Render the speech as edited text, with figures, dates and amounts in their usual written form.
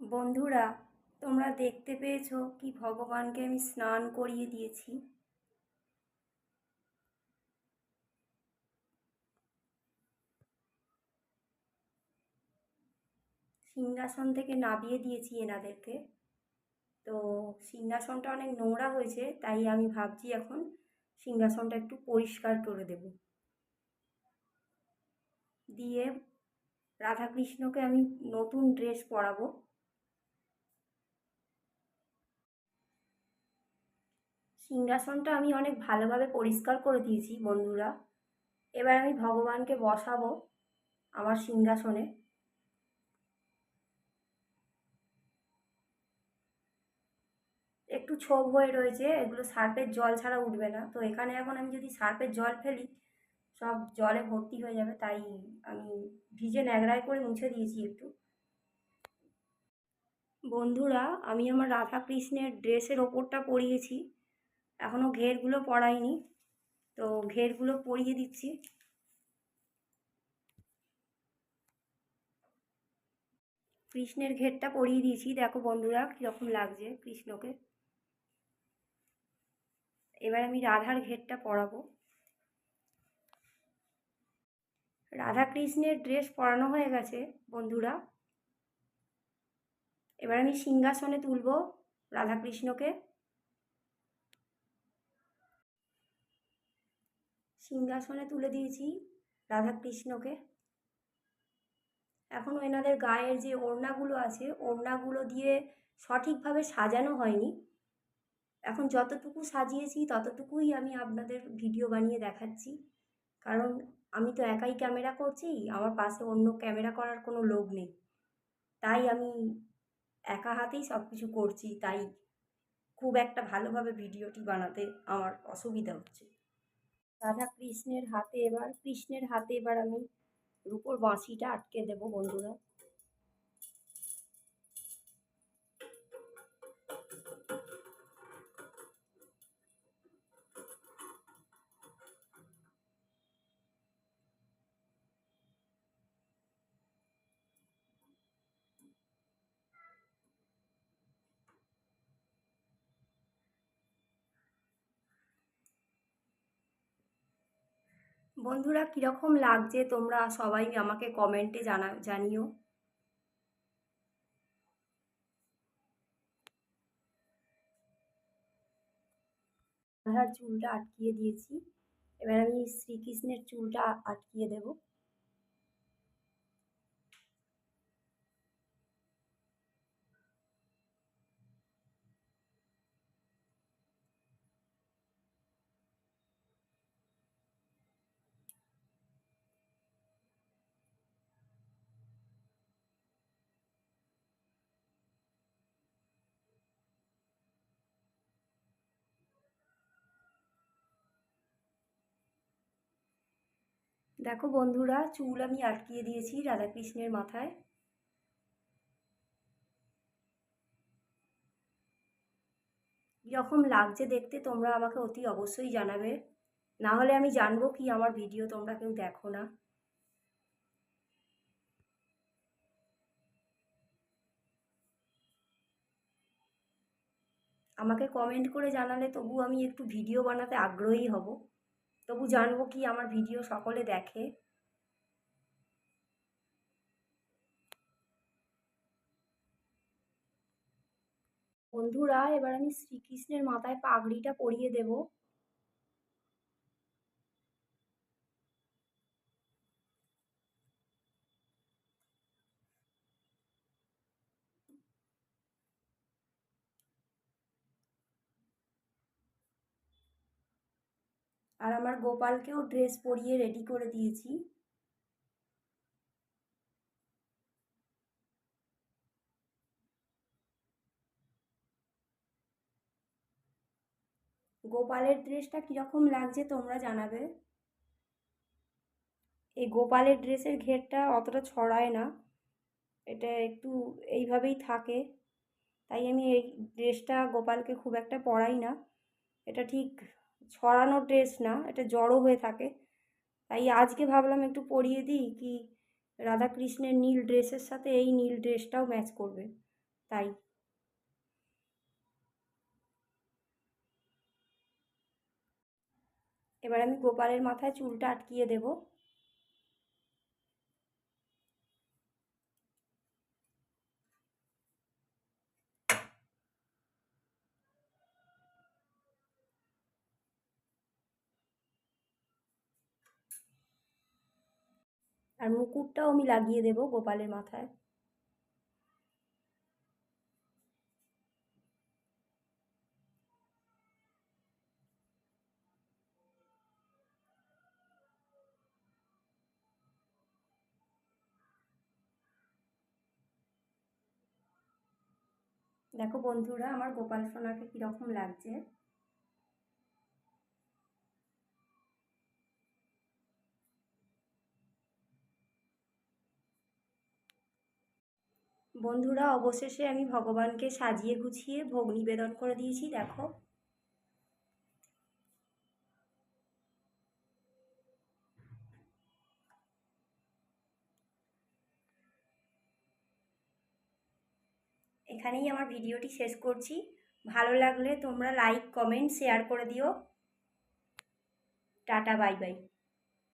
বন্ধুরা, তোমরা দেখতে পেয়েছো কি ভগবানকে আমি স্নান করিয়ে দিয়েছি। সিংহাসন থেকে নামিয়ে দিয়েছি এনাদেরকে। তো সিংহাসনটা অনেক নোংরা হয়েছে, তাই আমি ভাবছি এখন সিংহাসনটা একটু পরিষ্কার করে দেব। দিয়ে রাধাকৃষ্ণকে আমি নতুন ড্রেস পরাবো। সিংহাসনটা আমি অনেক ভালোভাবে পরিষ্কার করে দিয়েছি বন্ধুরা। এবার আমি ভগবানকে বসাবো আমার সিংহাসনে। একটু ছোপ হয়ে রয়েছে, এগুলো সার্ফের জল ছাড়া উঠবে না। তো এখানে এখন আমি যদি সার্ফের জল ফেলি সব জলে ভর্তি হয়ে যাবে, তাই আমি ভিজে ন্যাকড়ায় করে মুছে দিয়েছি একটু। বন্ধুরা, আমি আমার রাধা কৃষ্ণের ড্রেসের ওপরটা পরিয়েছি, এখনও ঘেরগুলো পরাইনি। তো ঘেরগুলো পরিয়ে দিচ্ছি। কৃষ্ণের ঘেরটা পরিয়ে দিয়েছি, দেখো বন্ধুরা কীরকম লাগছে কৃষ্ণকে। এবার আমি রাধার ঘেরটা পরাবো। রাধা কৃষ্ণের ড্রেস পরানো হয়ে গেছে বন্ধুরা। এবার আমি সিংহাসনে তুলব রাধাকৃষ্ণকে। সিংহাসনে তুলে দিয়েছি রাধাকৃষ্ণকে। এখনও এনাদের গায়ের যে ওড়নাগুলো আছে ওড়নাগুলো দিয়ে সঠিকভাবে সাজানো হয়নি। এখন যতটুকু সাজিয়েছি ততটুকুই আমি আপনাদের ভিডিও বানিয়ে দেখাচ্ছি, কারণ আমি তো একাই ক্যামেরা করছি, আমার পাশে অন্য ক্যামেরা করার কোনো লোক নেই। তাই আমি একা হাতেই সব কিছু করছি, তাই খুব একটা ভালোভাবে ভিডিওটি বানাতে আমার অসুবিধা হচ্ছে। কৃষ্ণের হাতে এবার আমি রূপোর বাঁশিটা আটকে দেবো বন্ধুরা। বন্ধুরা, কীরকম লাগছে তোমরা সবাই আমাকে কমেন্টে জানিও। রাধার চুলটা আটকিয়ে দিয়েছি, এবার আমি শ্রীকৃষ্ণের চুলটা আটকিয়ে দেব। দেখো বন্ধুরা, চুল আমি আটকিয়ে দিয়েছি রাধাকৃষ্ণের মাথায়। কীরকম লাগছে দেখতে তোমরা আমাকে অতি অবশ্যই জানাবে, না হলে আমি জানবো কি আমার ভিডিও তোমরা কেউ দেখো না। আমাকে কমেন্ট করে জানালে তবু আমি একটু ভিডিও বানাতে আগ্রহী হব, তবু জানবো কি আমার ভিডিও সকলে দেখে। বন্ধুরা, এবার আমি শ্রীকৃষ্ণের মাথায় পাগড়িটা পরিয়ে দেব। আর আমার গোপালকেও ড্রেস পরিয়ে রেডি করে দিয়েছি। গোপালের ড্রেসটা কীরকম লাগছে তোমরা জানাবে। এই গোপালের ড্রেসের ঘেরটা অতটা ছড়ায় না, এটা একটু এইভাবেই থাকে, তাই আমি এই ড্রেসটা গোপালকে খুব একটা পরাই না। এটা ঠিক ছড়ানো ড্রেস না, এটা জড়ো হয়ে থাকে, তাই আজকে ভাবলাম একটু পরিয়ে দিই, কি রাধাকৃষ্ণের নীল ড্রেসের সাথে এই নীল ড্রেসটাও ম্যাচ করবে। তাই। এবার আমি গোপালের মাথায় চুলটা আটকিয়ে দেব। আর মুকুটটাও আমি লাগিয়ে দেব গোপালের মাথায়। দেখো বন্ধুরা, আমার গোপাল সোনাকে কীরকম লাগছে। বন্ধুরা, অবশেষে আমি ভগবানকে সাজিয়ে গুছিয়ে ভোগ নিবেদন করে দিয়েছি। দেখো, এখানেই আমার ভিডিওটি শেষ করছি। ভালো লাগলে তোমরা লাইক, কমেন্ট, শেয়ার করে দিও। Tata, bye bye.